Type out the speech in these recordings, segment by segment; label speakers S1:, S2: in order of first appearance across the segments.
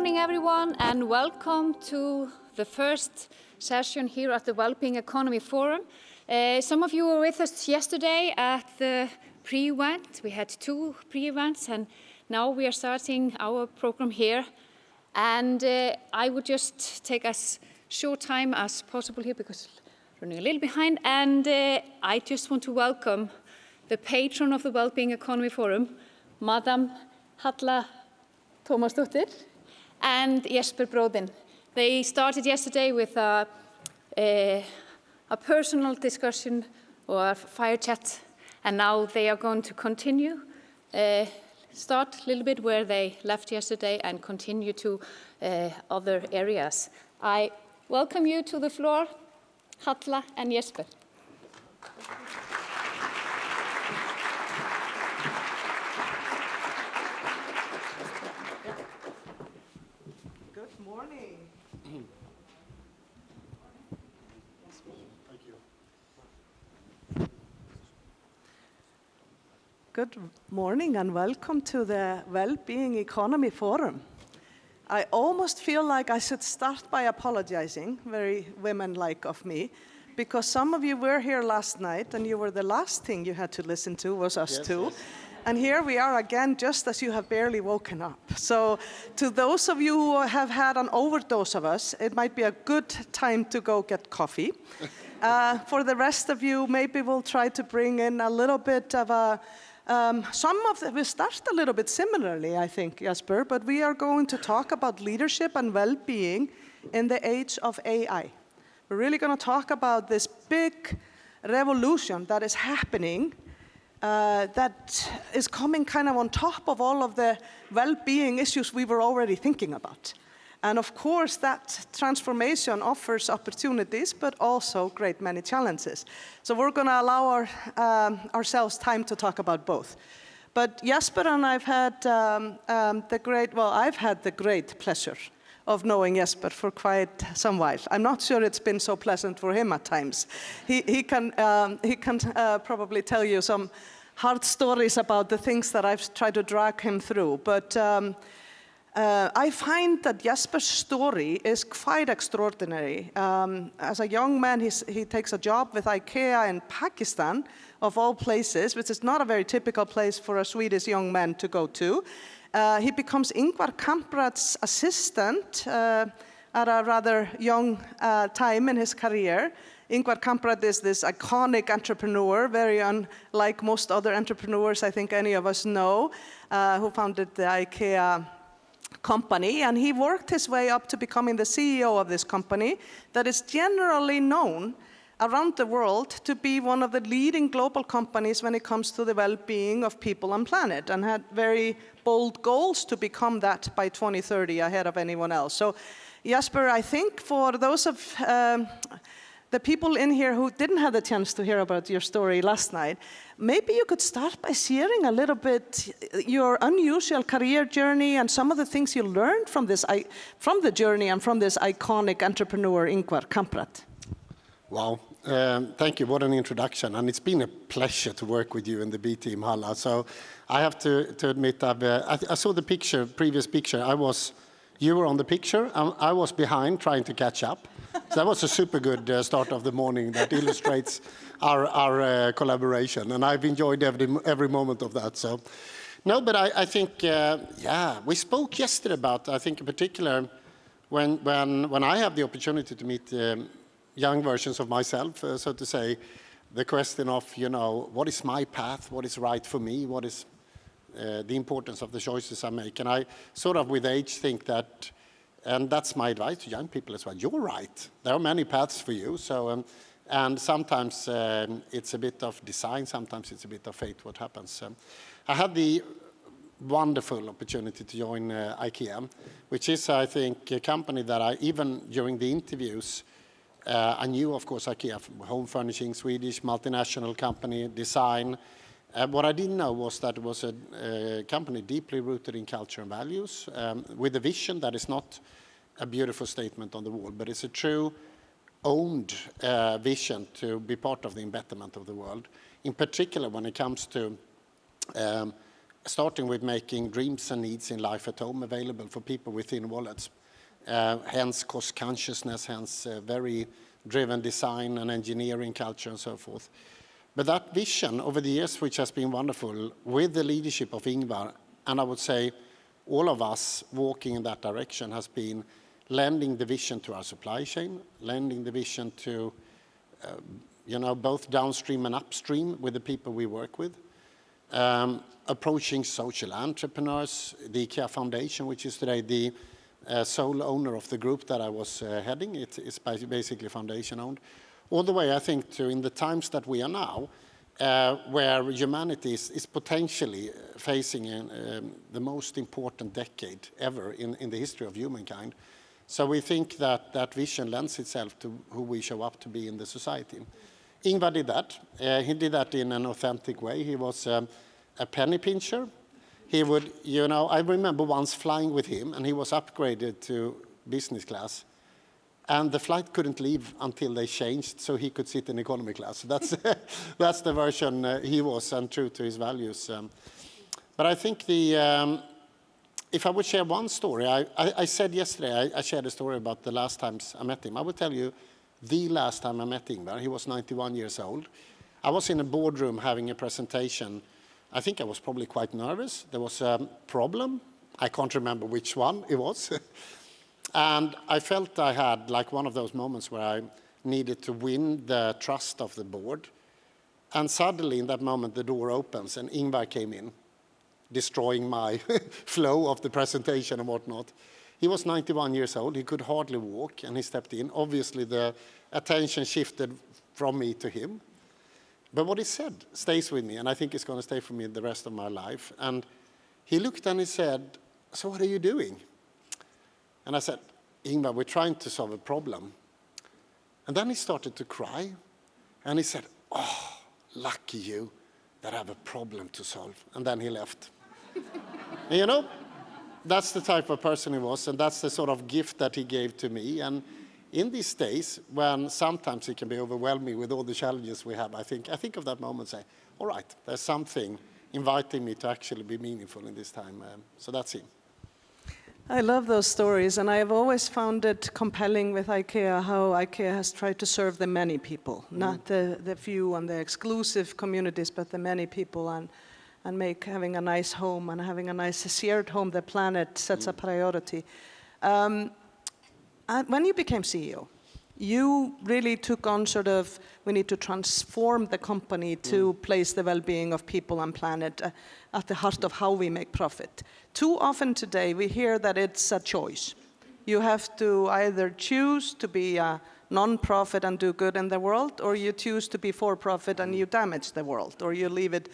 S1: morning, everyone, and welcome to the first session here at the Wellbeing Economy Forum. Some of you were with us yesterday at the pre-event. We had 2 pre-events, and now we are starting our program here. And I would just take as short time as possible here because we're running a little behind. And I just want to welcome the patron of the Wellbeing Economy Forum, Madam Halla Tómasdóttir and Jesper Brodin. They started yesterday with a personal discussion or a fire chat, and now they are going to continue, start a little bit where they left yesterday and continue to other areas. I welcome you to the floor, Halla and Jesper.
S2: Good morning and welcome to the Wellbeing Economy Forum. I almost feel like I should start by apologizing, very women-like of me, because some of you were here last night and you were the last thing you had to listen to was us two. Yes. And here we are again, just as you have barely woken up. So to those of you who have had an overdose of us, it might be a good time to go get coffee. For the rest of you, maybe we'll try to bring in a little bit of a we start a little bit similarly, I think, Jesper, but we are going to talk about leadership and well-being in the age of AI. We're really going to talk about this big revolution that is happening, that is coming kind of on top of all of the well-being issues we were already thinking about. And of course, that transformation offers opportunities, but also great many challenges. So we're going to allow ourselves time to talk about both. But Jesper and I've had I've had the great pleasure of knowing Jesper for quite some while. I'm not sure it's been so pleasant for him at times. He can probably tell you some hard stories about the things that I've tried to drag him through. But I find that Jesper's story is quite extraordinary. As a young man, he takes a job with IKEA in Pakistan, of all places, which is not a very typical place for a Swedish young man to go to. He becomes Ingvar Kamprad's assistant at a rather young time in his career. Ingvar Kamprad is this iconic entrepreneur, very unlike most other entrepreneurs I think any of us know, who founded the IKEA company, and he worked his way up to becoming the CEO of this company that is generally known around the world to be one of the leading global companies when it comes to the well-being of people and planet, and had very bold goals to become that by 2030 ahead of anyone else. So Jesper, I think for those of the people in here who didn't have the chance to hear about your story last night, maybe you could start by sharing a little bit your unusual career journey and some of the things you learned from the journey and from this iconic entrepreneur, Ingvar Kamprad.
S3: Wow, thank you, what an introduction. And it's been a pleasure to work with you in the B team, Halla. So I have to admit, I saw the previous picture. You were on the picture, I was behind trying to catch up. So that was a super good start of the morning that illustrates our collaboration, and I've enjoyed every moment of that. So, no, but I think, we spoke yesterday about, I think in particular, when I have the opportunity to meet young versions of myself, so to say, the question of, what is my path, what is right for me, what is the importance of the choices I make, and I sort of with age think that. And that's my advice to young people as well. You're right. There are many paths for you. So, and sometimes it's a bit of design. Sometimes it's a bit of fate, what happens. I had the wonderful opportunity to join IKEA, which is, I think, a company that even during the interviews, I knew, of course, IKEA, home furnishing, Swedish, multinational company, design. What I didn't know was that it was a company deeply rooted in culture and values, with a vision that is not a beautiful statement on the wall, but it's a true owned vision to be part of the embetterment of the world, in particular when it comes to starting with making dreams and needs in life at home available for people with thin wallets. Hence cost consciousness, hence very driven design and engineering culture and so forth. But that vision over the years, which has been wonderful, with the leadership of Ingvar, and I would say all of us walking in that direction, has been lending the vision to our supply chain, lending the vision to both downstream and upstream with the people we work with, approaching social entrepreneurs, the IKEA Foundation, which is today the sole owner of the group that I was heading. It's basically foundation owned. All the way, I think, to in the times that we are now, where humanity is potentially facing the most important decade ever in the history of humankind. So we think that that vision lends itself to who we show up to be in the society. Ingvar did that. He did that in an authentic way. He was a penny pincher. He would, I remember once flying with him, and he was upgraded to business class. And the flight couldn't leave until they changed, so he could sit in economy class. That's that's the version he was, and true to his values. But I think if I would share one story, I said yesterday, I shared a story about the last times I met him. I would tell you the last time I met Ingvar. He was 91 years old. I was in a boardroom having a presentation. I think I was probably quite nervous. There was a problem. I can't remember which one it was. And I felt I had like one of those moments where I needed to win the trust of the board. And suddenly in that moment, the door opens and Ingvar came in, destroying my flow of the presentation and whatnot. He was 91 years old. He could hardly walk, and he stepped in. Obviously, the attention shifted from me to him. But what he said stays with me, and I think it's going to stay for me the rest of my life. And he looked and he said, "So what are you doing?" And I said, "Ingvar, we're trying to solve a problem." And then he started to cry, and he said, "Oh, lucky you that I have a problem to solve." And then he left. And that's the type of person he was, and that's the sort of gift that he gave to me. And in these days, when sometimes it can be overwhelming with all the challenges we have, I think of that moment and say, all right, there's something inviting me to actually be meaningful in this time. So that's him.
S2: I love those stories, and I have always found it compelling with IKEA how IKEA has tried to serve the many people, not the few and the exclusive communities, but the many people, and make having a nice home and having a nice shared home, the planet, sets a priority. And when you became CEO, you really took on we need to transform the company to place the well-being of people and planet at the heart of how we make profit. Too often today, we hear that it's a choice. You have to either choose to be a non-profit and do good in the world, or you choose to be for-profit and you damage the world, or you leave it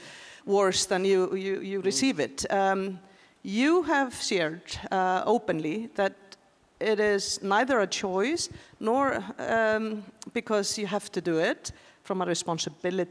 S2: worse than you receive it. You have shared openly that it is neither a choice nor because you have to do it from a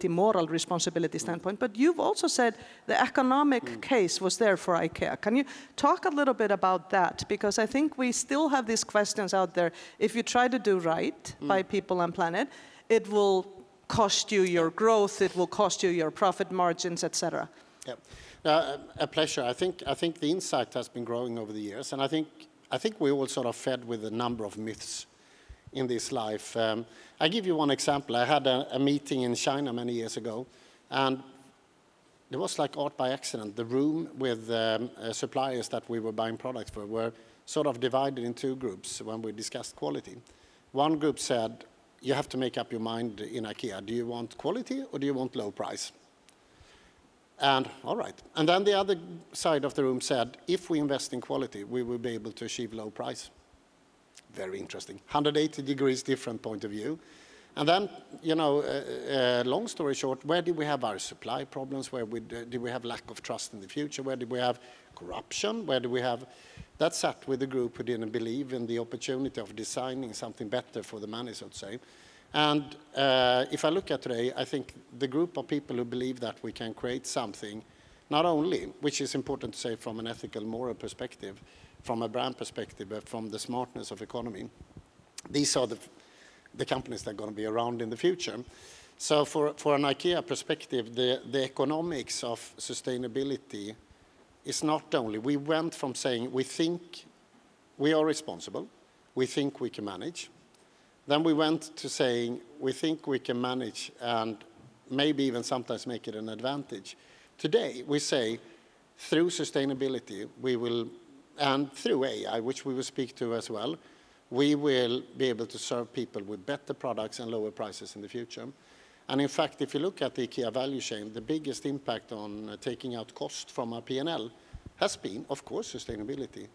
S2: moral responsibility standpoint, but you've also said the economic case was there for IKEA. Can you talk a little bit about that? Because I think we still have these questions out there. If you try to do right by people and planet, it will cost you your growth, it will cost you your profit margins, etc.
S3: Yeah, a pleasure. I think the insight has been growing over the years, and I think we all sort of fed with a number of myths in this life. I give you one example. I had a meeting in China many years ago, and it was like art by accident. The room with suppliers that we were buying products for were sort of divided in two groups when we discussed quality. One group said, you have to make up your mind in IKEA. Do you want quality or do you want low price? And all right. And then the other side of the room said, if we invest in quality, we will be able to achieve low price. Very interesting. 180 degrees different point of view. And then, long story short, where did we have our supply problems? Where did we have lack of trust in the future? Where did we have corruption? Where did we have... That sat with a group who didn't believe in the opportunity of designing something better for the money, so to say. And if I look at today, I think the group of people who believe that we can create something, not only, which is important to say from an ethical, moral perspective, from a brand perspective, but from the smartness of economy, these are the companies that are going to be around in the future. So for an IKEA perspective, the economics of sustainability is not only, we went from saying we think we are responsible, we think we can manage. Then we went to saying we think we can manage and maybe even sometimes make it an advantage. Today we say through sustainability we will, and through AI, which we will speak to as well, we will be able to serve people with better products and lower prices in the future. And in fact, if you look at the IKEA value chain, the biggest impact on taking out cost from our P&L has been, of course, sustainability.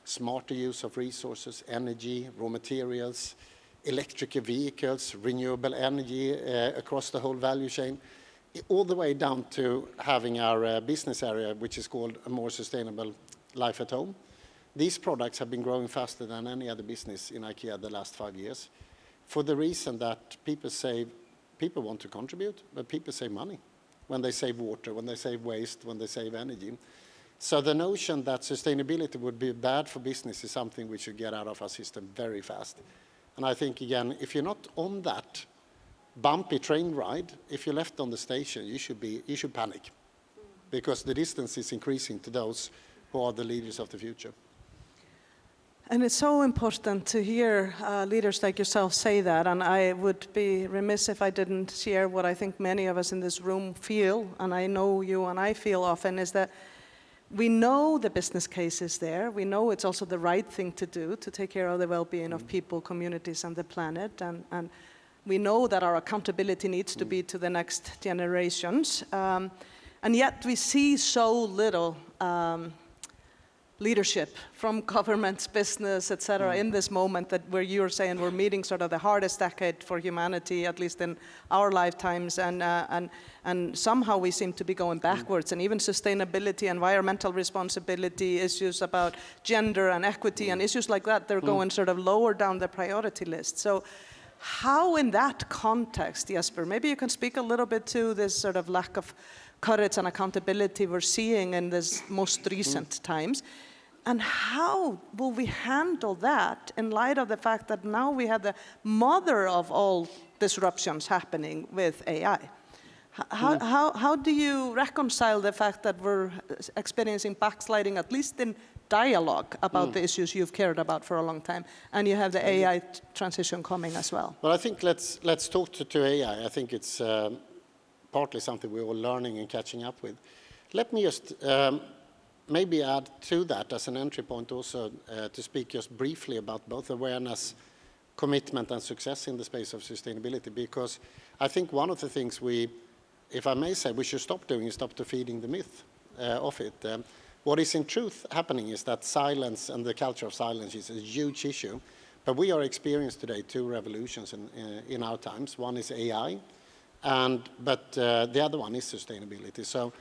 S3: Smarter use of resources, energy, raw materials, electric vehicles, renewable energy across the whole value chain, all the way down to having our business area, which is called a more sustainable life at home. These products have been growing faster than any other business in IKEA the last 5 years, for the reason that people want to contribute, but people save money when they save water, when they save waste, when they save energy. So the notion that sustainability would be bad for business is something we should get out of our system very fast. And I think, again, if you're not on that bumpy train ride, if you're left on the station, you should panic, because the distance is increasing to those who are the leaders of the future.
S2: And it's so important to hear leaders like yourself say that, and I would be remiss if I didn't share what I think many of us in this room feel, and I know you and I feel often, is that we know the business case is there. We know it's also the right thing to do to take care of the well-being of people, communities, and the planet. And we know that our accountability needs to be to the next generations. And yet we see so little leadership from governments, business, et cetera, in this moment that where you're saying we're meeting sort of the hardest decade for humanity, at least in our lifetimes, and somehow we seem to be going backwards. And even sustainability, environmental responsibility, issues about gender and equity and issues like that, they're going sort of lower down the priority list. So how in that context, Jesper, maybe you can speak a little bit to this sort of lack of courage and accountability we're seeing in this most recent times. And how will we handle that in light of the fact that now we have the mother of all disruptions happening with AI? How do you reconcile the fact that we're experiencing backsliding, at least in dialogue about the issues you've cared about for a long time, and you have the AI transition coming as well?
S3: Well, I think let's talk to AI. I think it's partly something we're all learning and catching up with. Let me just maybe add to that as an entry point also to speak just briefly about both awareness, commitment and success in the space of sustainability, because I think one of the things we, if I may say, we should stop doing is stop feeding the myth of it. What is in truth happening is that silence and the culture of silence is a huge issue, but we are experiencing today two revolutions in our times. One is AI, but the other one is sustainability. So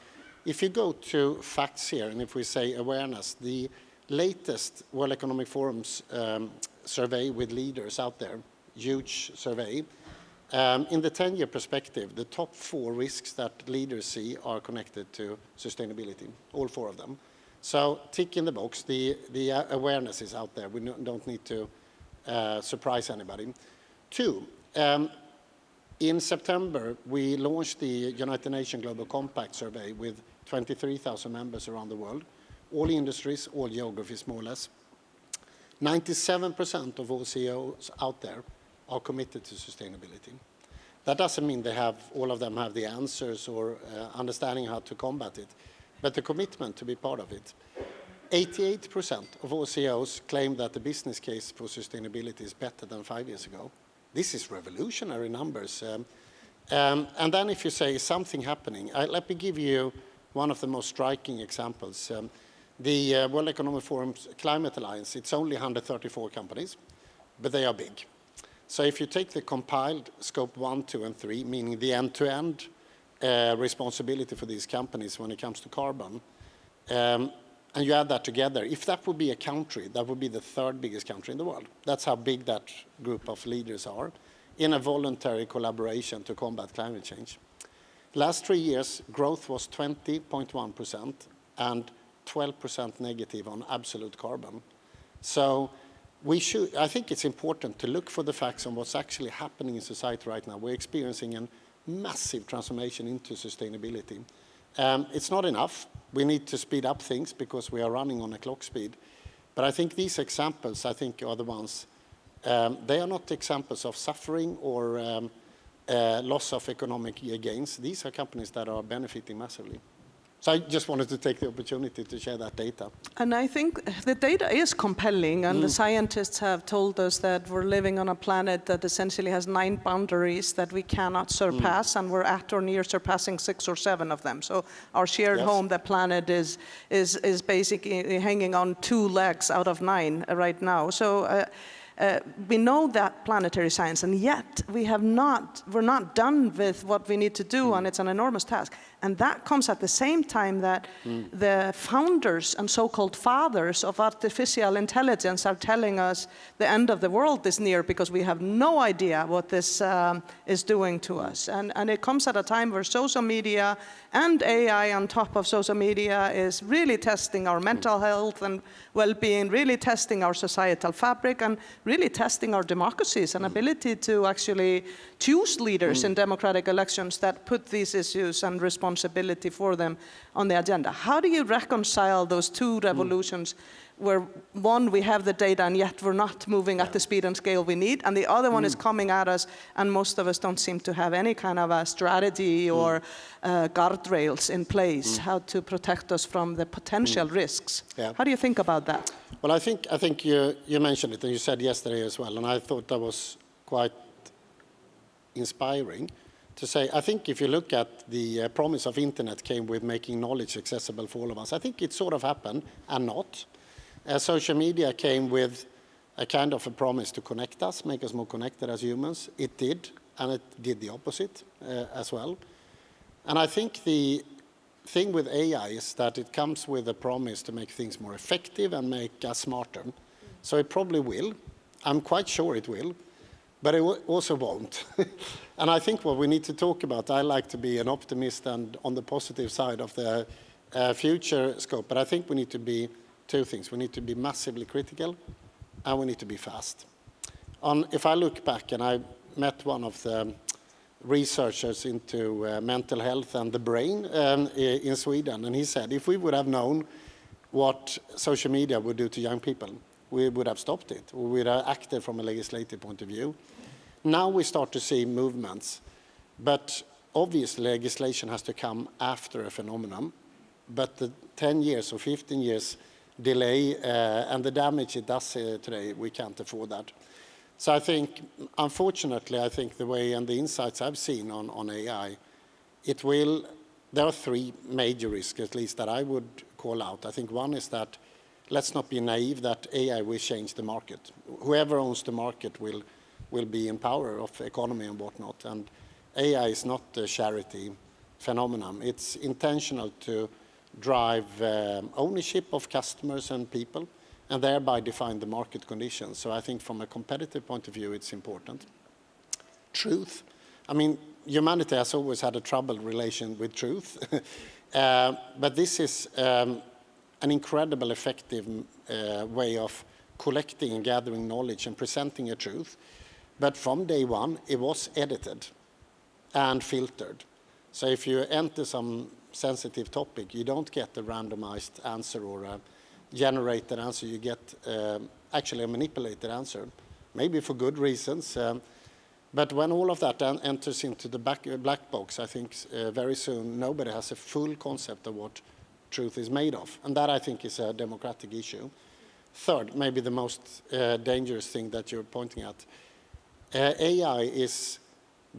S3: if you go to facts here, and if we say awareness, the latest World Economic Forum's survey with leaders out there, huge survey, in the 10-year perspective, the top 4 risks that leaders see are connected to sustainability, all 4 of them. So tick in the box, the awareness is out there. We don't need to surprise anybody. 2, in September, we launched the United Nations Global Compact survey with 23,000 members around the world, all industries, all geographies, more or less. 97% of all CEOs out there are committed to sustainability. That doesn't mean all of them have the answers or understanding how to combat it, but the commitment to be part of it. 88% of all CEOs claim that the business case for sustainability is better than 5 years ago. This is revolutionary numbers. And then if you say something happening, let me give you one of the most striking examples. The World Economic Forum's Climate Alliance, it's only 134 companies, but they are big. So if you take the compiled scope 1, 2, and 3, meaning the end-to-end responsibility for these companies when it comes to carbon, and you add that together, if that would be a country, that would be the 3rd biggest country in the world. That's how big that group of leaders are in a voluntary collaboration to combat climate change. Last 3 years, growth was 20.1% and 12% negative on absolute carbon. So I think it's important to look for the facts on what's actually happening in society right now. We're experiencing a massive transformation into sustainability. It's not enough. We need to speed up things because we are running on a clock speed. But I think these examples, I think, are the ones, they are not examples of suffering or loss of economic gains. These are companies that are benefiting massively. So I just wanted to take the opportunity to share that data.
S2: And I think the data is compelling, and the scientists have told us that we're living on a planet that essentially has 9 boundaries that we cannot surpass, and we're at or near surpassing 6 or 7 of them. So our shared home, the planet, is basically hanging on 2 legs out of 9 right now. So we know that planetary science, and yet we're not done with what we need to do, and it's an enormous task. And that comes at the same time that the founders and so-called fathers of artificial intelligence are telling us the end of the world is near because we have no idea what this is doing to us. And it comes at a time where social media and AI on top of social media is really testing our mental health and well-being, really testing our societal fabric, and really testing our democracies and ability to actually choose leaders in democratic elections that put these issues and responsibility for them on the agenda. How do you reconcile those 2 revolutions where one, we have the data and yet we're not moving at the speed and scale we need, and the other one is coming at us and most of us don't seem to have any kind of a strategy or guardrails in place how to protect us from the potential risks? How do you think about that?
S3: Well, I think you mentioned it, and you said yesterday as well, and I thought that was quite inspiring to say. I think if you look at the promise of internet came with making knowledge accessible for all of us. I think it sort of happened and not. Social media came with a kind of a promise to connect us, make us more connected as humans. It did, and it did the opposite as well. And I think the thing with AI is that it comes with a promise to make things more effective and make us smarter. So it probably will. I'm quite sure it will. But it also won't. And I think what we need to talk about, I like to be an optimist and on the positive side of the future scope, but I think we need to be 2 things. We need to be massively critical, and we need to be fast. If I look back, and I met one of the researchers into mental health and the brain in Sweden, and he said, if we would have known what social media would do to young people, we would have stopped it. We would have acted from a legislative point of view. Now we start to see movements, but obviously legislation has to come after a phenomenon. But the 10 years or 15 years delay and the damage it does today, we can't afford that. So I think, unfortunately, I think the way and the insights I've seen on AI, there are 3 major risks, at least, that I would call out. I think one is that let's not be naive that AI will change the market. Whoever owns the market will be in power of economy and whatnot. And AI is not a charity phenomenon. It's intentional to drive ownership of customers and people, and thereby define the market conditions. So I think from a competitive point of view, it's important. Truth. I mean, humanity has always had a troubled relation with truth. But this is an incredible effective way of collecting and gathering knowledge and presenting a truth. But from day one, it was edited and filtered. So if you enter some sensitive topic, you don't get a randomized answer or a generated answer. You get actually a manipulated answer, maybe for good reasons. But when all of that enters into the black box, I think very soon nobody has a full concept of what truth is made of. And that, I think, is a democratic issue. Third, maybe the most dangerous thing that you're pointing at, AI is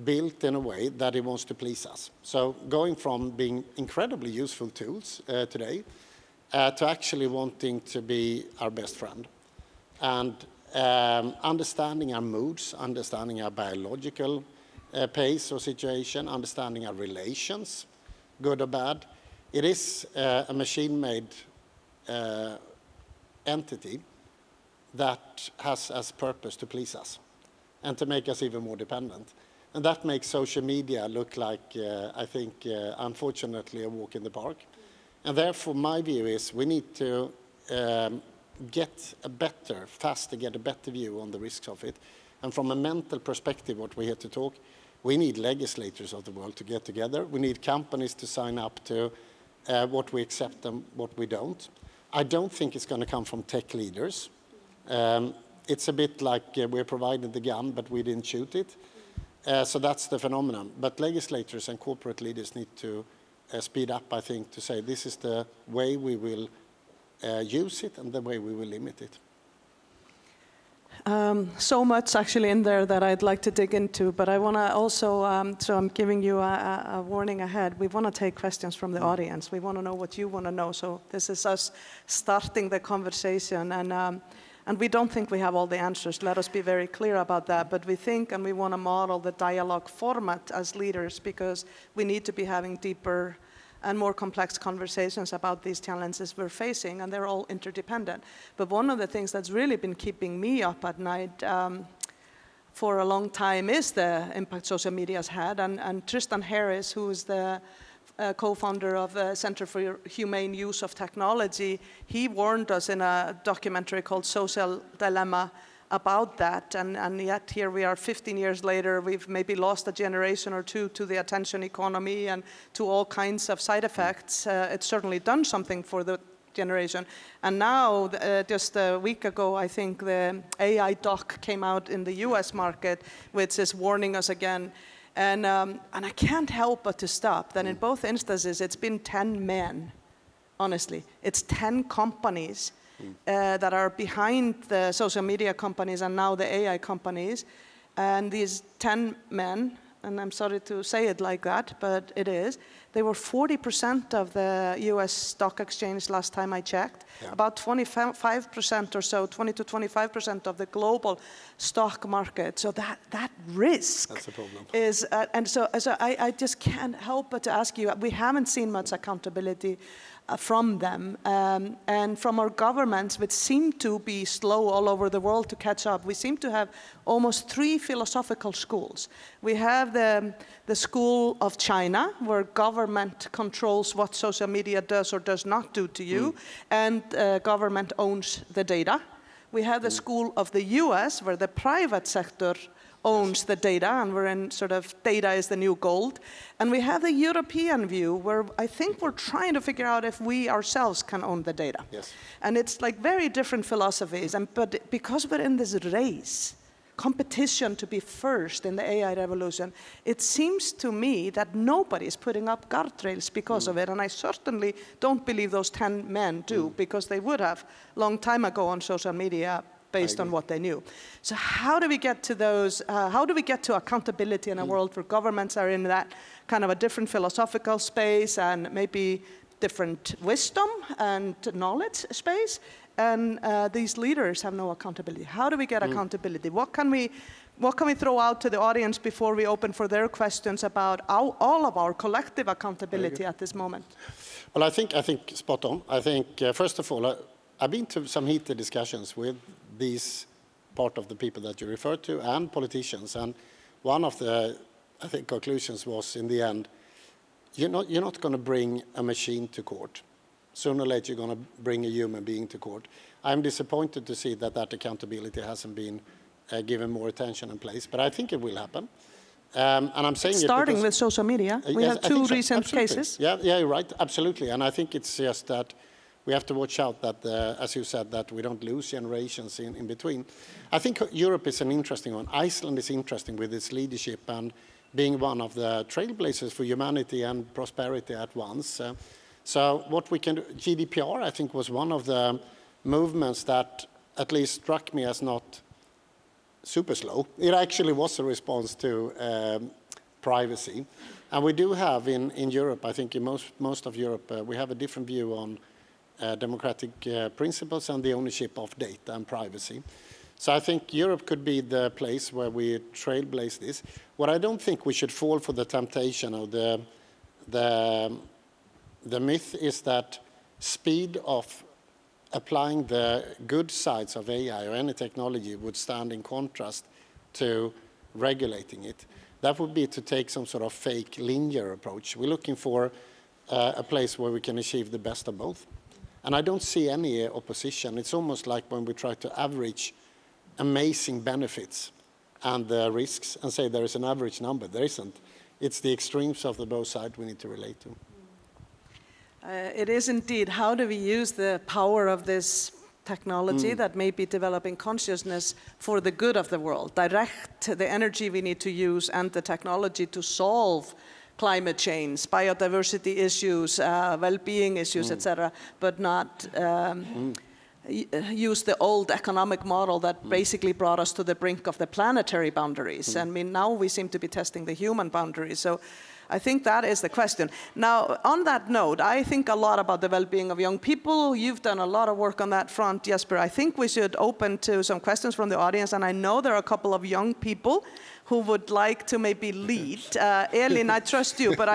S3: built in a way that it wants to please us. So going from being incredibly useful tools today to actually wanting to be our best friend. And understanding our moods, understanding our biological pace or situation, understanding our relations, good or bad. It is a machine-made entity that has as purpose to please us and to make us even more dependent. And that makes social media look like, I think, unfortunately, a walk in the park. And therefore, my view is we need to get a better view on the risks of it. And from a mental perspective, what we're here to talk, We need legislators of the world to get together. We need companies to sign up to what we accept and what we don't. I don't think it's going to come from tech leaders. It's a bit like we're provided the gun, but we didn't shoot it. So that's the phenomenon. But legislators and corporate leaders need to speed up, I think, to say this is the way we will use it and the way we will limit it.
S2: So much actually in there that I'd like to dig into, but I want to also, so I'm giving you a warning ahead. We want to take questions from the audience. We want to know what you want to know. So this is us starting the conversation, and we don't think we have all the answers. Let us be very clear about that. But we think and we want to model the dialogue format as leaders because we need to be having deeper and more complex conversations about these challenges we're facing, and they're all interdependent. But one of the things that's really been keeping me up at night for a long time is the impact social media's had. And Tristan Harris, who is the co-founder of the Center for Humane Use of Technology, he warned us in a documentary called Social Dilemma about that, and yet here we are 15 years later, we've maybe lost a generation or two to the attention economy and to all kinds of side effects. It's certainly done something for the generation. And now, just a week ago, I think the AI doc came out in the US market, which is warning us again. And I can't help but to stop that in both instances, it's been 10 men, honestly. It's 10 companies that are behind the social media companies and now the AI companies. And these 10 men, and I'm sorry to say it like that, but it is, they were 40% of the US stock exchange last time I checked. Yeah. About 25% or so, 20 to 25% of the global stock market. So that risk
S3: That's a problem.
S2: Is, and so I just can't help but to ask you, we haven't seen much accountability from them and from our governments, which seem to be slow all over the world to catch up. We seem to have almost 3 philosophical schools. We have the school of China, where government controls what social media does or does not do to you, and government owns the data. We have the school of the US, where the private sector owns the data, and we're in sort of data is the new gold. And we have the European view, where I think we're trying to figure out if we ourselves can own the data.
S3: Yes.
S2: And it's like very different philosophies, but because we're in this race, competition to be first in the AI revolution, it seems to me that nobody is putting up guardrails because of it, and I certainly don't believe those 10 men do, because they would have long time ago on social media based on what they knew. So how do we get to those, how do we get to accountability in a world where governments are in that kind of a different philosophical space and maybe different wisdom and knowledge space, and these leaders have no accountability? How do we get accountability? What can we throw out to the audience before we open for their questions about all of our collective accountability at this moment?
S3: Well, I think spot on. I think, first of all, I've been to some heated discussions with these part of the people that you referred to and politicians, and one of the, I think, conclusions was in the end, you're not going to bring a machine to court. Sooner or later, you're going to bring a human being to court. I'm disappointed to see that accountability hasn't been given more attention in place, but I think it will happen. And I'm saying
S2: starting with social media. We have 2 recent cases.
S3: Yeah, you're right, absolutely. And I think it's just that we have to watch out that, as you said, that we don't lose generations in between. I think Europe is an interesting one. Iceland is interesting with its leadership and being one of the trailblazers for humanity and prosperity at once. So what we can do, GDPR, I think, was one of the movements that at least struck me as not super slow. It actually was a response to privacy. And we do have in Europe, I think in most of Europe, we have a different view on democratic principles and the ownership of data and privacy. So I think Europe could be the place where we trailblaze this. What I don't think we should fall for the temptation of the myth is that speed of applying the good sides of AI or any technology would stand in contrast to regulating it. That would be to take some sort of fake linear approach. We're looking for a place where we can achieve the best of both. And I don't see any opposition. It's almost like when we try to average amazing benefits and the risks and say there is an average number. There isn't. It's the extremes of the both sides we need to relate to.
S2: It is indeed. How do we use the power of this technology that may be developing consciousness for the good of the world? Direct the energy we need to use and the technology to solve climate change, biodiversity issues, well-being issues, etc., but not use the old economic model that basically brought us to the brink of the planetary boundaries. I mean, now we seem to be testing the human boundaries. So I think that is the question. Now, on that note, I think a lot about the well-being of young people. You've done a lot of work on that front, Jesper. I think we should open to some questions from the audience, and I know there are a couple of young people who would like to maybe lead. Elin, I trust you, but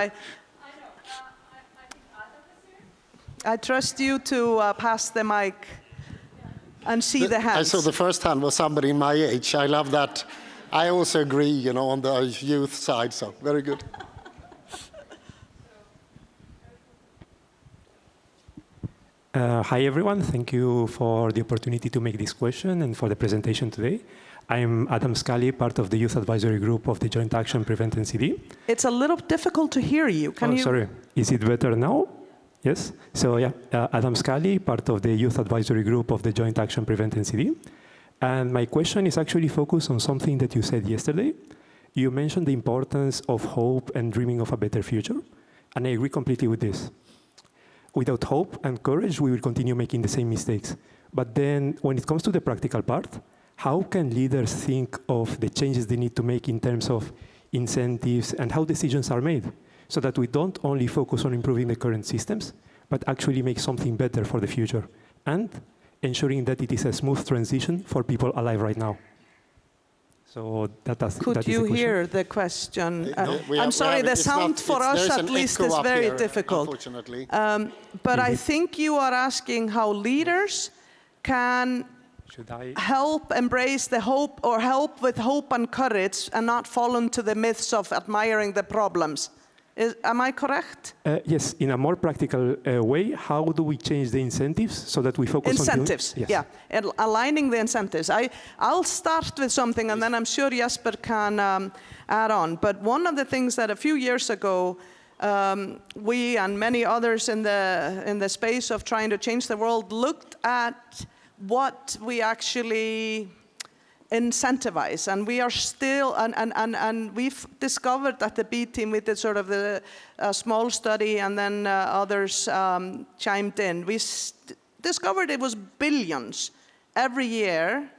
S2: I trust you to pass the mic and see the hands.
S3: I saw the first hand was somebody in my age. I love that. I also agree, you know, on the youth side, so very good.
S4: Hi, everyone. Thank you for the opportunity to make this question and for the presentation today. I'm Adam Scali, part of the Youth Advisory Group of the Joint Action PreventNCD.
S2: It's a little difficult to hear you. Can you?
S4: Sorry. Is it better now? Yes? So, yeah, Adam Scali, part of the Youth Advisory Group of the Joint Action PreventNCD. And my question is actually focused on something that you said yesterday. You mentioned the importance of hope and dreaming of a better future. And I agree completely with this. Without hope and courage, we will continue making the same mistakes. But then, when it comes to the practical part, how can leaders think of the changes they need to make in terms of incentives and how decisions are made, so that we don't only focus on improving the current systems, but actually make something better for the future, and ensuring that it is a smooth transition for people alive right now? So
S2: Could you hear the question? I'm sorry, the sound for us at least is very difficult.
S3: Unfortunately.
S2: But I think you are asking how leaders can help embrace the hope, or help with hope and courage, and not fall into the myths of admiring the problems. Am I correct?
S4: Yes, in a more practical way, how do we change the incentives so that we focus on
S2: incentives? Yes. Yeah, and aligning the incentives. I'll start with something, and then I'm sure Jesper can add on. But one of the things that a few years ago, we and many others in the space of trying to change the world looked at what we actually incentivize, and we are still, and we've discovered that the B team, we did sort of the small study, and then others chimed in. We discovered it was billions every year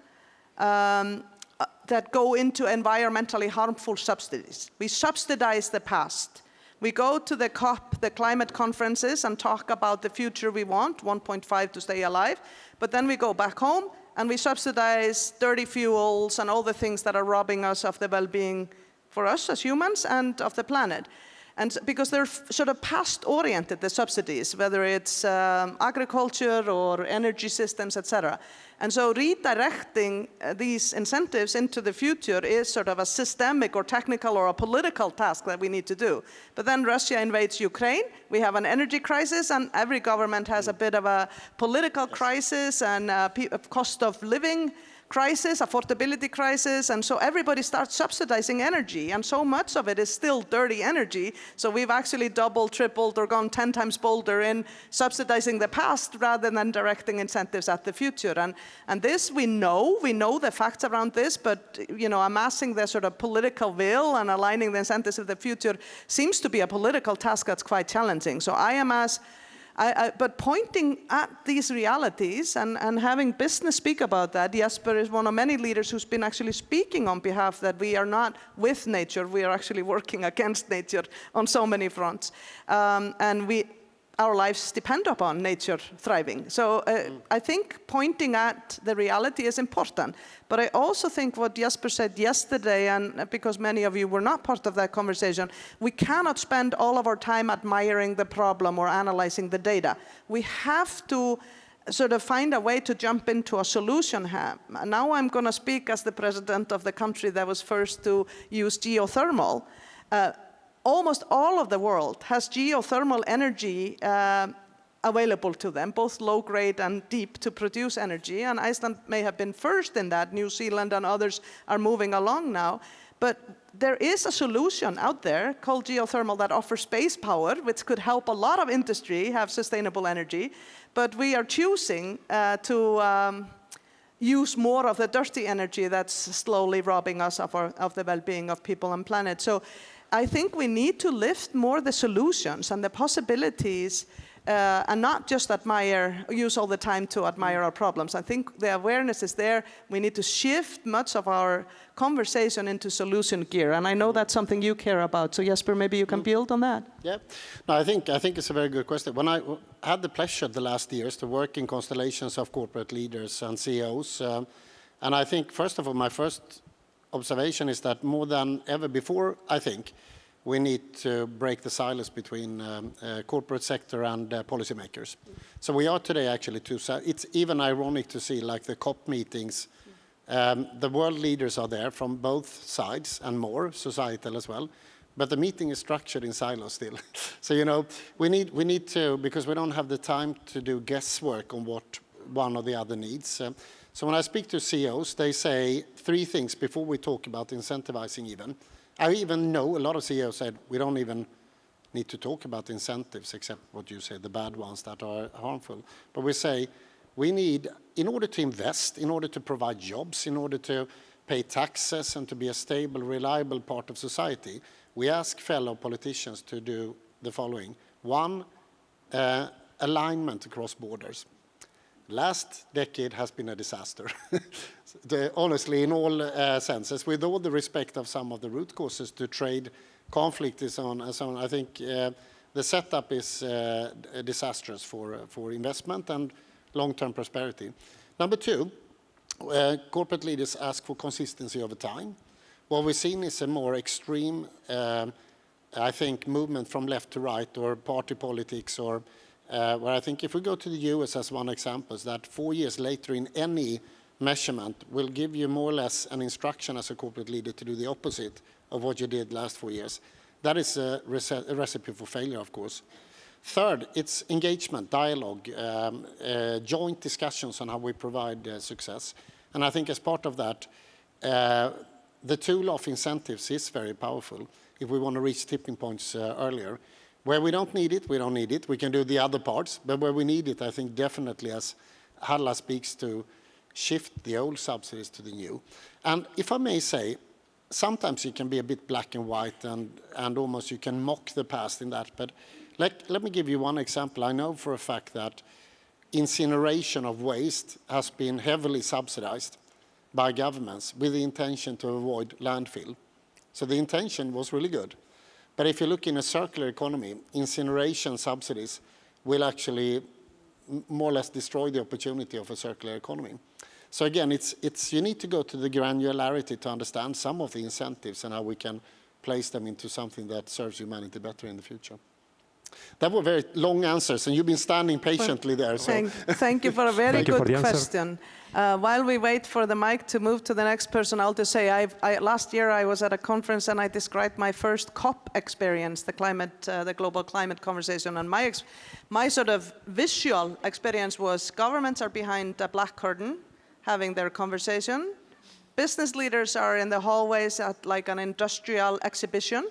S2: that go into environmentally harmful subsidies. We subsidize the past. We go to the COP, the climate conferences, and talk about the future we want, 1.5 to stay alive, but then we go back home and we subsidize dirty fuels and all the things that are robbing us of the well-being for us as humans and of the planet. And because they're sort of past-oriented, the subsidies, whether it's agriculture or energy systems, etc. And so redirecting these incentives into the future is sort of a systemic or technical or a political task that we need to do. But then Russia invades Ukraine, we have an energy crisis, and every government has a bit of a political crisis and a cost of living crisis, affordability crisis, and so everybody starts subsidizing energy, and so much of it is still dirty energy, so we've actually doubled, tripled, or gone 10 times bolder in subsidizing the past rather than directing incentives at the future. And this we know the facts around this, but you know, amassing the sort of political will and aligning the incentives of the future seems to be a political task that's quite challenging. So but pointing at these realities and having business speak about that, Jesper is one of many leaders who's been actually speaking on behalf that we are not with nature, we are actually working against nature on so many fronts. And our lives depend upon nature thriving. So I think pointing at the reality is important. But I also think what Jesper said yesterday, and because many of you were not part of that conversation, we cannot spend all of our time admiring the problem or analyzing the data. We have to sort of find a way to jump into a solution. Now I'm going to speak as the president of the country that was first to use geothermal. Almost all of the world has geothermal energy available to them, both low-grade and deep, to produce energy. And Iceland may have been first in that. New Zealand and others are moving along now. But there is a solution out there called geothermal that offers space power, which could help a lot of industry have sustainable energy. But we are choosing to use more of the dirty energy that's slowly robbing us of the well-being of people and planet. So I think we need to lift more the solutions and the possibilities and not just use all the time to admire our problems. I think the awareness is there. We need to shift much of our conversation into solution gear. And I know that's something you care about. So Jesper, maybe you can build on that.
S3: Yeah, no, I think it's a very good question. When I had the pleasure the last years to work in constellations of corporate leaders and CEOs, and I think, first of all, my first observation is that more than ever before, I think, we need to break the silos between corporate sector and policymakers. So we are today actually it's even ironic to see, like the COP meetings, the world leaders are there from both sides and more, societal as well, but the meeting is structured in silos still. So, you know, we need to, because we don't have the time to do guesswork on what one or the other needs. So when I speak to CEOs, they say 3 things before we talk about incentivizing even. I even know a lot of CEOs said, we don't even need to talk about incentives except what you say, the bad ones that are harmful. But we say, we need, in order to invest, in order to provide jobs, in order to pay taxes and to be a stable, reliable part of society, we ask fellow politicians to do the following. 1, alignment across borders. Last decade has been a disaster, honestly, in all senses, with all the respect of some of the root causes to trade, conflict and so on. I think the setup is disastrous for investment and long-term prosperity. Number 2, corporate leaders ask for consistency over time. What we've seen is a more extreme, I think, movement from left to right, or party politics, or where I think if we go to the US as one example, is that 4 years later in any measurement will give you more or less an instruction as a corporate leader to do the opposite of what you did last 4 years. That is a recipe for failure, of course. Third, it's engagement, dialogue, joint discussions on how we provide success. And I think as part of that, the tool of incentives is very powerful if we want to reach tipping points earlier. Where we don't need it, we don't need it. We can do the other parts, but where we need it, I think definitely, as Halla speaks to, shift the old subsidies to the new. And if I may say, sometimes you can be a bit black and white and almost you can mock the past in that. But let me give you one example. I know for a fact that incineration of waste has been heavily subsidized by governments with the intention to avoid landfill. So the intention was really good. But if you look in a circular economy, incineration subsidies will actually more or less destroy the opportunity of a circular economy. So again, you need to go to the granularity to understand some of the incentives and how we can place them into something that serves humanity better in the future. That were very long answers, and you've been standing patiently there. So.
S2: Thank you for a very good question. While we wait for the mic to move to the next person, I'll just say, last year I was at a conference and I described my first COP experience, the global climate conversation. And my sort of visual experience was governments are behind a black curtain having their conversation. Business leaders are in the hallways at like an industrial exhibition.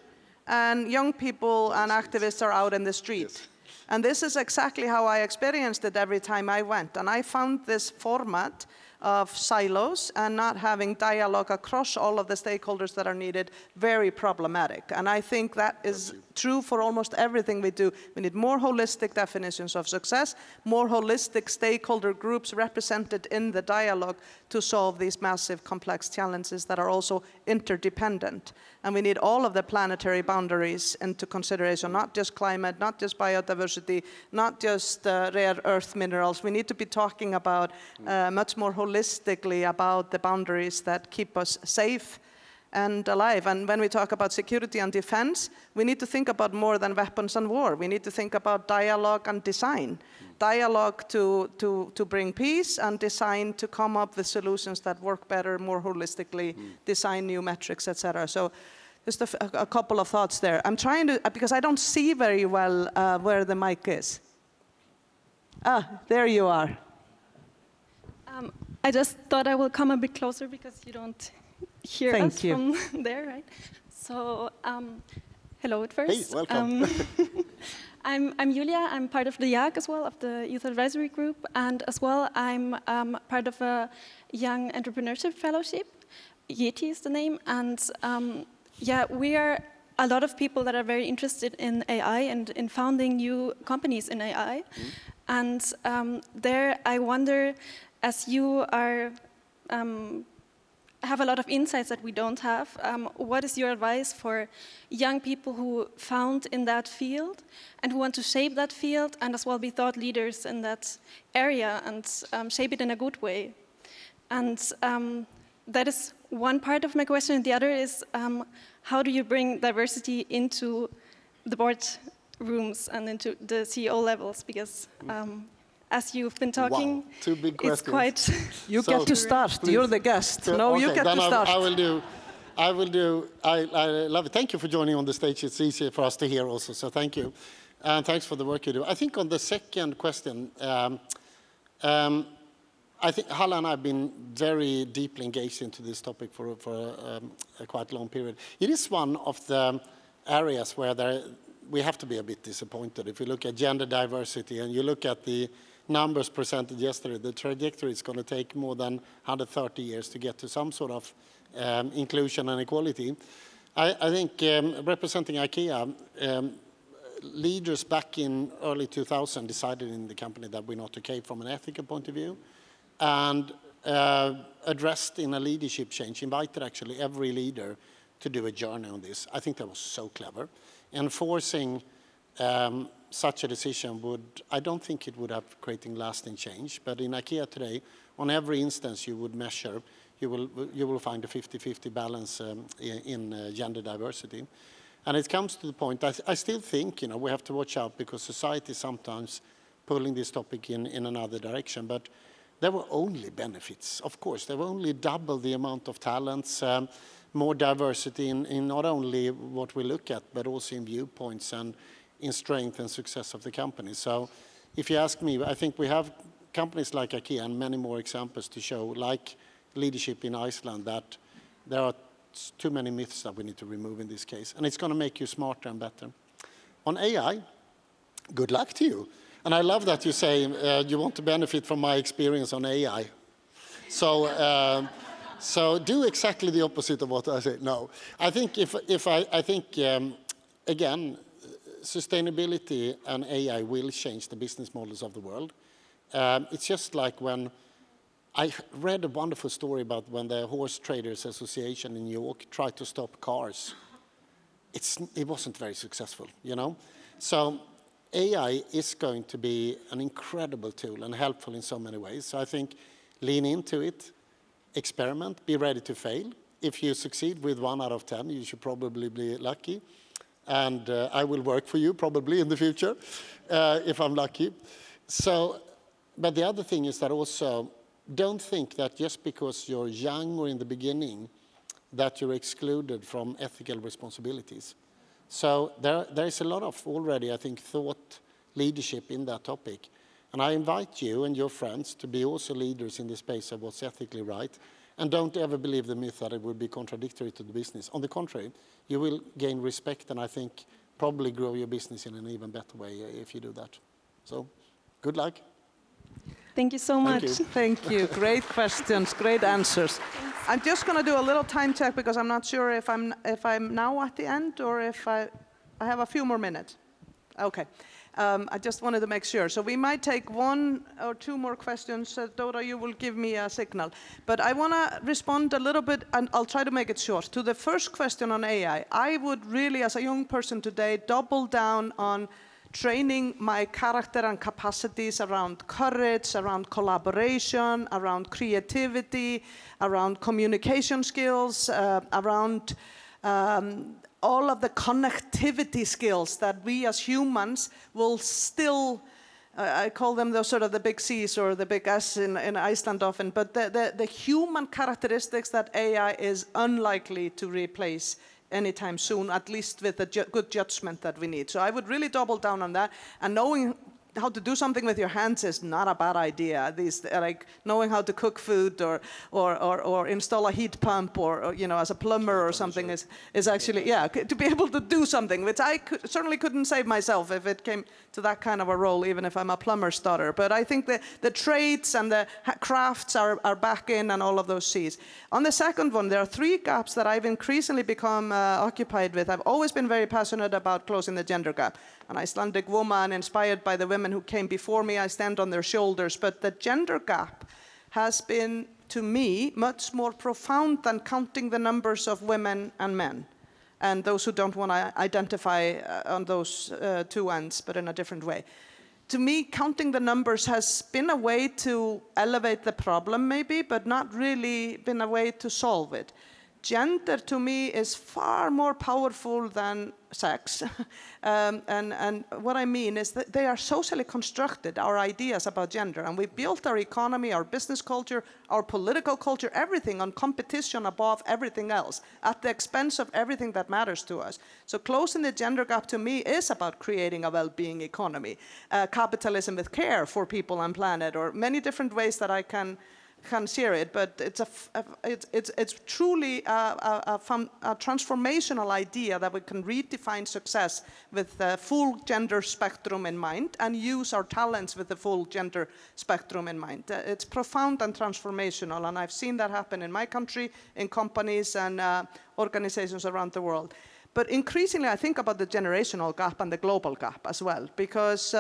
S2: And young people and activists are out in the street. Yes. And this is exactly how I experienced it every time I went. And I found this format of silos and not having dialogue across all of the stakeholders that are needed very problematic. And I think that is true for almost everything we do. We need more holistic definitions of success, more holistic stakeholder groups represented in the dialogue to solve these massive complex challenges that are also interdependent. And we need all of the planetary boundaries into consideration, not just climate, not just biodiversity, not just rare earth minerals. We need to be talking about much more holistically about the boundaries that keep us safe and alive. And when we talk about security and defense, we need to think about more than weapons and war. We need to think about dialogue and design. Dialogue to bring peace, and design to come up with solutions that work better, more holistically, design new metrics, etc. So just a couple of thoughts there. I'm trying to, because I don't see very well where the mic is. There you are.
S5: I just thought I will come a bit closer because you don't hear us from there, right? So, hello at first.
S3: Hey, welcome.
S5: I'm Julia. I'm part of the YAG as well, of the Youth Advisory Group, and as well I'm part of a Young Entrepreneurship Fellowship. Yeti is the name, and yeah, we are a lot of people that are very interested in AI and in founding new companies in AI. And there I wonder, as you are have a lot of insights that we don't have, what is your advice for young people who found in that field and who want to shape that field and as well be thought leaders in that area and shape it in a good way? And that is one part of my question. And the other is, how do you bring diversity into the board rooms and into the CEO levels? Because as you've been talking,
S3: wow. Two big questions.
S5: It's quite...
S2: You get to start. Please. You're the guest. No, okay, you get to start.
S3: I will do. I love it. Thank you for joining on the stage. It's easier for us to hear also, so thank you. And thanks for the work you do. I think on the second question, I think Halla and I have been very deeply engaged into this topic for a quite long period. It is one of the areas where we have to be a bit disappointed. If you look at gender diversity and you look at the numbers presented yesterday, the trajectory is going to take more than 130 years to get to some sort of inclusion and equality. I think representing IKEA, leaders back in early 2000 decided in the company that we're not okay from an ethical point of view, and addressed in a leadership change, invited actually every leader to do a journey on this. I think that was so clever. Enforcing such a decision I don't think it would have created lasting change, but in IKEA today, on every instance you would measure, you will find a 50-50 balance in gender diversity. And it comes to the point, I still think, we have to watch out because society is sometimes pulling this topic in another direction, but there were only benefits. Of course, there were only double the amount of talents, more diversity in not only what we look at, but also in viewpoints and in strength and success of the company. So if you ask me, I think we have companies like IKEA and many more examples to show, like leadership in Iceland, that there are too many myths that we need to remove in this case. And it's going to make you smarter and better. On AI, good luck to you. And I love that you say you want to benefit from my experience on AI. So, so do exactly the opposite of what I say. No, I think again, sustainability and AI will change the business models of the world. It's just like when I read a wonderful story about when the Horse Traders Association in New York tried to stop cars. It wasn't very successful, So AI is going to be an incredible tool and helpful in so many ways. So I think lean into it, experiment, be ready to fail. If you succeed with 1 out of 10, you should probably be lucky. And I will work for you probably in the future if I'm lucky. So, but the other thing is that also don't think that just because you're young or in the beginning that you're excluded from ethical responsibilities. So there is a lot of already, I think, thought leadership in that topic. And I invite you and your friends to be also leaders in the space of what's ethically right. And don't ever believe the myth that it would be contradictory to the business. On the contrary, you will gain respect and I think probably grow your business in an even better way if you do that. So good luck.
S5: Thank you so much.
S2: Thank you. Great questions, great answers. I'm just going to do a little time check because I'm not sure if I'm now at the end or if I have a few more minutes. Okay. I just wanted to make sure. So we might take 1 or 2 more questions. Dora, you will give me a signal. But I want to respond a little bit, and I'll try to make it short. To the first question on AI, I would really, as a young person today, double down on training my character and capacities around courage, around collaboration, around creativity, around communication skills, around all of the connectivity skills that we as humans will still, I call them the big C's or the big S in Iceland often, but the human characteristics that AI is unlikely to replace anytime soon, at least with the good judgment that we need. So I would really double down on that, and knowing how to do something with your hands is not a bad idea. These like knowing how to cook food or install a heat pump or you know, as a plumber or something is actually, yeah, to be able to do something, which I certainly couldn't save myself if it came to that kind of a role, even if I'm a plumber's daughter. But I think the trades and the crafts are back in and all of those C's. On the second one, there are 3 gaps that I've increasingly become occupied with. I've always been very passionate about closing the gender gap. An Icelandic woman, inspired by the women who came before me, I stand on their shoulders. But the gender gap has been, to me, much more profound than counting the numbers of women and men. And those who don't want to identify on those 2 ends, but in a different way. To me, counting the numbers has been a way to elevate the problem, maybe, but not really been a way to solve it. Gender, to me, is far more powerful than sex. And what I mean is that they are socially constructed, our ideas about gender. And we built our economy, our business culture, our political culture, everything on competition above everything else, at the expense of everything that matters to us. So closing the gender gap, to me, is about creating a well-being economy, capitalism with care for people and planet, or many different ways that I can share it, but it's truly a transformational idea that we can redefine success with the full gender spectrum in mind and use our talents with the full gender spectrum in mind. It's profound and transformational, and I've seen that happen in my country, in companies and organizations around the world. But increasingly, I think about the generational gap and the global gap as well, because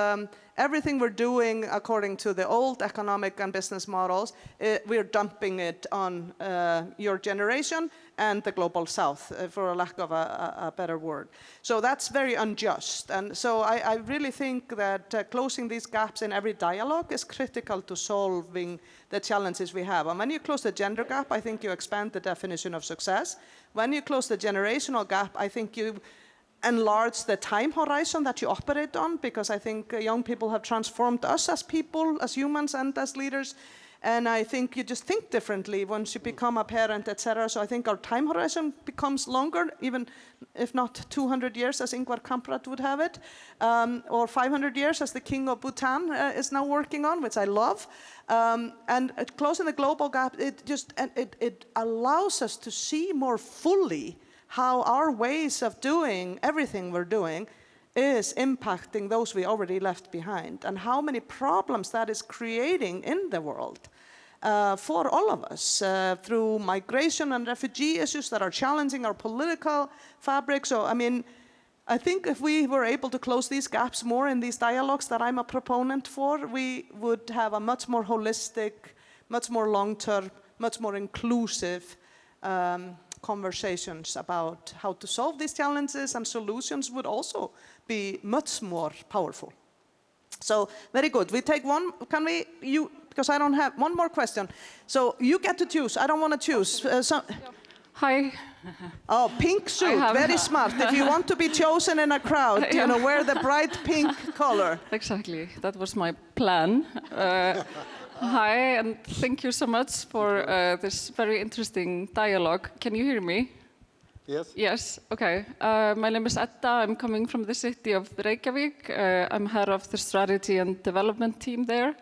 S2: everything we're doing according to the old economic and business models, we're dumping it on your generation and the global south, for a lack of a better word. So that's very unjust. And so I really think that closing these gaps in every dialogue is critical to solving the challenges we have. And when you close the gender gap, I think you expand the definition of success. When you close the generational gap, I think you enlarge the time horizon that you operate on, because I think young people have transformed us as people, as humans, and as leaders. And I think you just think differently once you become a parent, etc. So I think our time horizon becomes longer, even if not 200 years, as Ingvar Kamprad would have it, or 500 years, as the king of Bhutan is now working on, which I love. And closing the global gap, it allows us to see more fully how our ways of doing everything we're doing is impacting those we already left behind, and how many problems that is creating in the world for all of us through migration and refugee issues that are challenging our political fabric. So, I mean, I think if we were able to close these gaps more in these dialogues that I'm a proponent for, we would have a much more holistic, much more long-term, much more inclusive conversations about how to solve these challenges, and solutions would also be much more powerful. So, very good. We take one, can we, because I don't have, one more question. So, you get to choose. I don't want to choose.
S6: Hi.
S2: Oh, pink suit, very smart. If you want to be chosen in a crowd, you know, wear the bright pink color.
S6: Exactly, that was my plan. Hi, and thank you so much for this very interesting dialogue. Can you hear me?
S3: Yes.
S6: Yes, okay. My name is Edda. I'm coming from the city of Reykjavik. I'm head of the strategy and development team there.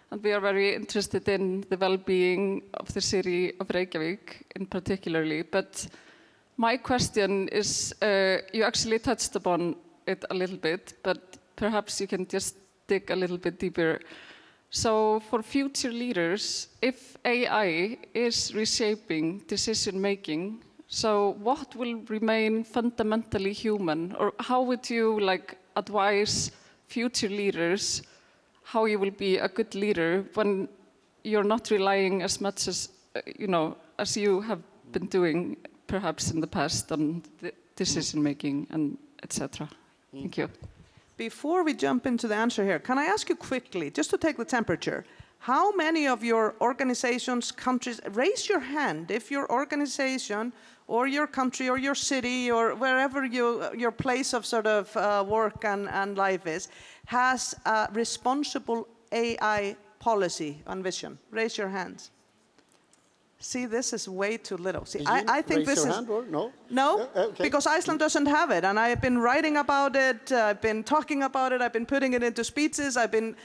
S6: And we are very interested in the well-being of the city of Reykjavik in particularly. But my question is, you actually touched upon it a little bit, but perhaps you can just dig a little bit deeper. So for future leaders, if AI is reshaping decision-making, so what will remain fundamentally human? Or how would you advise future leaders how you will be a good leader when you're not relying as much as, as you have been doing perhaps in the past on the decision-making and etc. Thank you.
S2: Before we jump into the answer here, can I ask you quickly, just to take the temperature, how many of your organizations, countries, raise your hand if your organization or your country or your city or wherever your place of sort of work and life is, has a responsible AI policy and vision? Raise your hands. See, this is way too little. See,
S3: Did you
S2: I think
S3: raise
S2: this
S3: your
S2: is...
S3: hand or no?
S2: No,
S3: Okay.
S2: because Iceland doesn't have it. And I have been writing about it, I've been talking about it, I've been putting it into speeches, I'm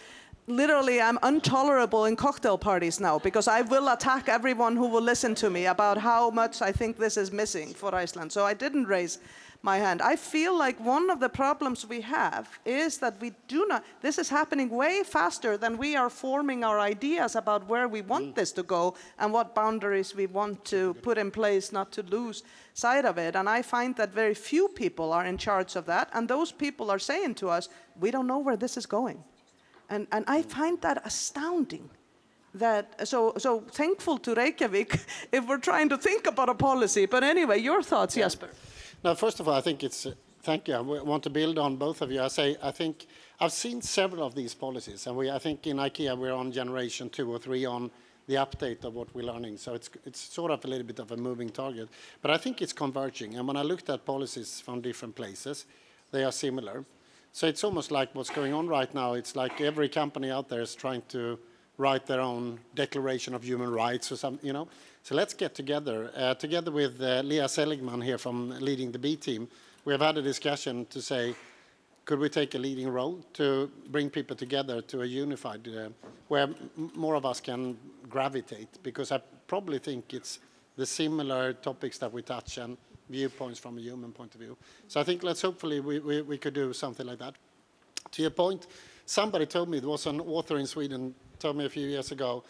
S2: intolerable in cocktail parties now because I will attack everyone who will listen to me about how much I think this is missing for Iceland. So I didn't raise my hand. I feel like one of the problems we have is that this is happening way faster than we are forming our ideas about where we want this to go and what boundaries we want to put in place not to lose sight of it. And I find that very few people are in charge of that. And those people are saying to us, we don't know where this is going. And I find that astounding. So thankful to Reykjavik if we're trying to think about a policy. But anyway, your thoughts, Jesper?
S3: Now, first of all, I think it's, thank you. I want to build on both of you. I think I've seen several of these policies, and I think in IKEA we're on generation 2 or 3 on the update of what we're learning. So it's sort of a little bit of a moving target. But I think it's converging. And when I looked at policies from different places, they are similar. So it's almost like what's going on right now. It's like every company out there is trying to write their own declaration of human rights or something, you know. So let's get together. Together with Leah Seligman here from leading the B team, we have had a discussion to say, could we take a leading role to bring people together to a unified, where more of us can gravitate? Because I probably think it's the similar topics that we touch and viewpoints from a human point of view. So I think hopefully we could do something like that. To your point, somebody told me, there was an author in Sweden, told me a few years ago,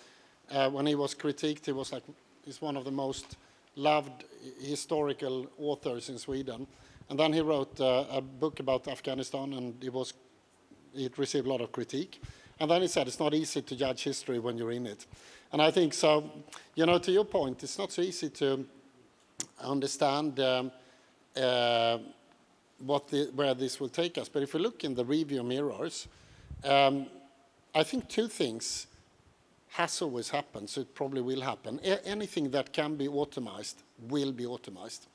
S3: when he was critiqued, he was like, he's one of the most loved historical authors in Sweden. And then he wrote a book about Afghanistan, and it received a lot of critique. And then he said, it's not easy to judge history when you're in it. And I think so, you know, to your point, it's not so easy to understand where this will take us. But if we look in the review mirrors, I think two things has always happened, so it probably will happen. Anything that can be automized will be automized.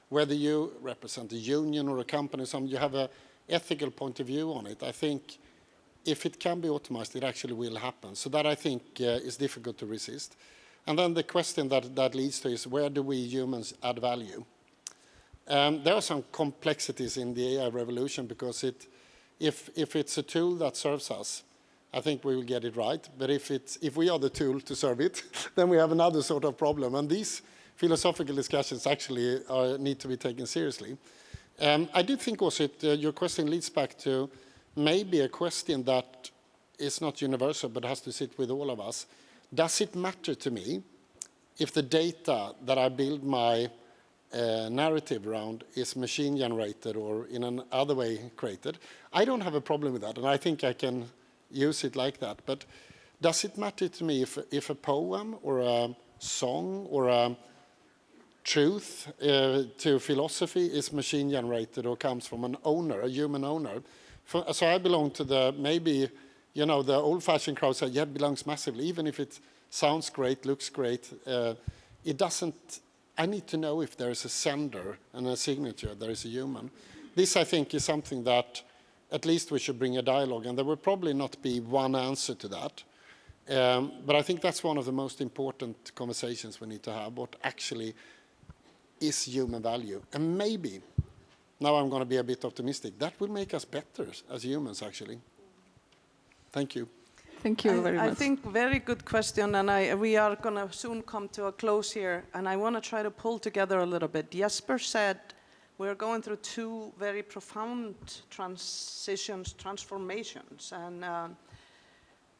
S3: Whether you represent a union or a company, you have an ethical point of view on it. I think if it can be automized, it actually will happen. So that I think is difficult to resist. And then the question that leads to is, where do we humans add value? There are some complexities in the AI revolution because if it's a tool that serves us, I think we will get it right. But if we are the tool to serve it, then we have another sort of problem. And these philosophical discussions actually need to be taken seriously. I do think also your question leads back to maybe a question that is not universal but has to sit with all of us. Does it matter to me if the data that I build my narrative around is machine generated or in another way created? I don't have a problem with that, and I think I can use it like that. But does it matter to me if a poem or a song or a truth to philosophy is machine generated or comes from an owner, a human owner? So I belong to maybe, you know, the old-fashioned crowd say, yeah, it belongs massively. Even if it sounds great, looks great, it doesn't. I need to know if there is a sender and a signature, there is a human. This, I think, is something that at least we should bring a dialogue, and there will probably not be one answer to that. But I think that's one of the most important conversations we need to have, what actually is human value. And maybe, now I'm going to be a bit optimistic, that will make us better as humans, actually. Thank you.
S6: Thank you very much.
S2: I think very good question, and we are going to soon come to a close here, and I want to try to pull together a little bit. Jesper said we're going through two very profound transformations, and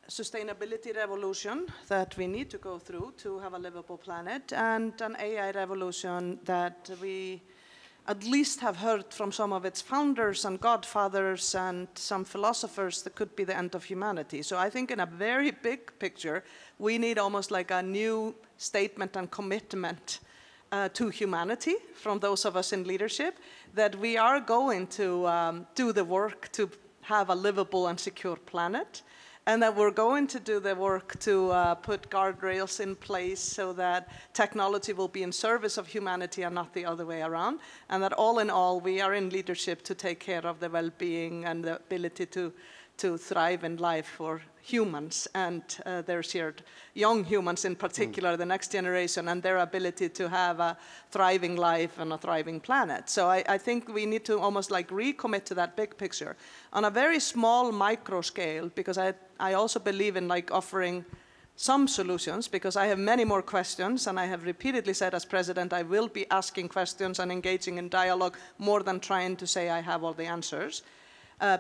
S2: sustainability revolution that we need to go through to have a livable planet, and an AI revolution that we at least have heard from some of its founders and godfathers and some philosophers that could be the end of humanity. So I think in a very big picture, we need almost like a new statement and commitment to humanity from those of us in leadership, that we are going to do the work to have a livable and secure planet, and that we're going to do the work to put guardrails in place so that technology will be in service of humanity and not the other way around, and that all in all we are in leadership to take care of the well-being and the ability to to thrive in life for humans and their shared young humans in particular, the next generation, and their ability to have a thriving life and a thriving planet. So I think we need to almost like recommit to that big picture on a very small micro scale, because I also believe in like offering some solutions, because I have many more questions, and I have repeatedly said as president I will be asking questions and engaging in dialogue more than trying to say I have all the answers.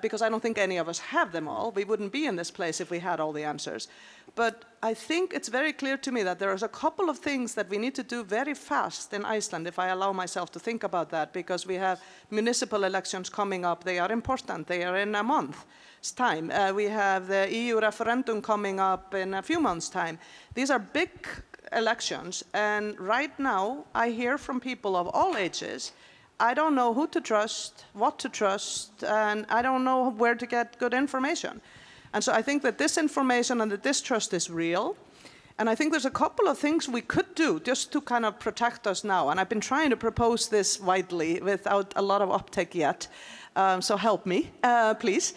S2: Because I don't think any of us have them all. We wouldn't be in this place if we had all the answers. But I think it's very clear to me that there is a couple of things that we need to do very fast in Iceland, if I allow myself to think about that, because we have municipal elections coming up. They are important. They are in a month's time. We have the EU referendum coming up in a few months' time. These are big elections, and right now I hear from people of all ages, I don't know who to trust, what to trust, and I don't know where to get good information. And so I think that disinformation and the distrust is real. And I think there's a couple of things we could do just to kind of protect us now. And I've been trying to propose this widely without a lot of uptake yet. So help me, please.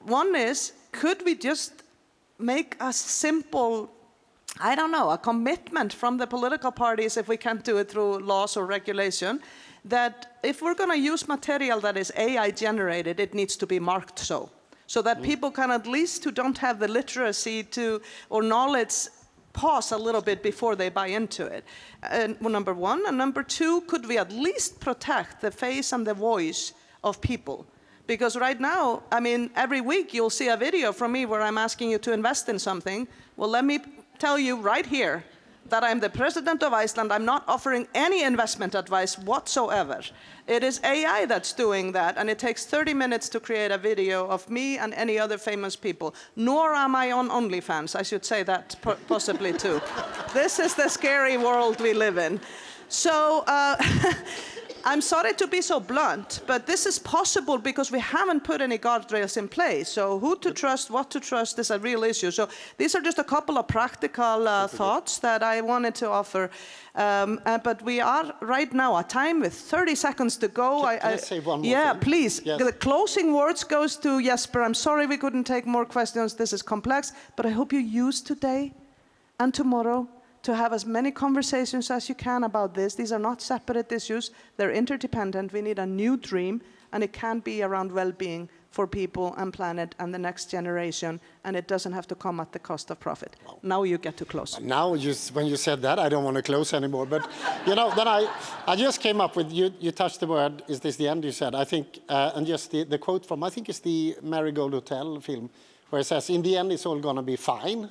S2: One is, could we just make a simple, I don't know, a commitment from the political parties, if we can't do it through laws or regulation, that if we're going to use material that is AI generated, it needs to be marked so that people can, at least who don't have the literacy to or knowledge, pause a little bit before they buy into it. And number one. And number two, could we at least protect the face and the voice of people? Because right now, I mean, every week you'll see a video from me where I'm asking you to invest in something. Well, let me tell you right here that I'm the president of Iceland. I'm not offering any investment advice whatsoever. It is AI that's doing that, and it takes 30 minutes to create a video of me and any other famous people. Nor am I on OnlyFans. I should say that possibly too. This is the scary world we live in. So I'm sorry to be so blunt, but this is possible because we haven't put any guardrails in place. So who to trust, what to trust is a real issue. So these are just a couple of practical thoughts that I wanted to offer. But we are right now at time with 30 seconds to go.
S3: Can I say one more
S2: Yeah,
S3: thing?
S2: please.
S3: Yes.
S2: The closing words goes to Jesper. I'm sorry we couldn't take more questions. This is complex, but I hope you use today and tomorrow to have as many conversations as you can about this. These are not separate issues. They're interdependent. We need a new dream, and it can be around well-being for people and planet and the next generation, and it doesn't have to come at the cost of profit. Wow. Now you get to close.
S3: Now, when you said that, I don't want to close anymore. But, you know, then I just came up with, you touched the word, is this the end, you said. I think, and just the quote from, I think it's the Marigold Hotel film, where it says, in the end, it's all going to be fine.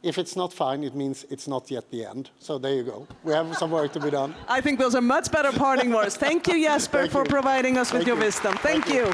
S3: If it's not fine, it means it's not yet the end. So there you go. We have some work to be done.
S2: I think those are much better parting words. Thank you, Jesper, for providing us with your wisdom. Thank you.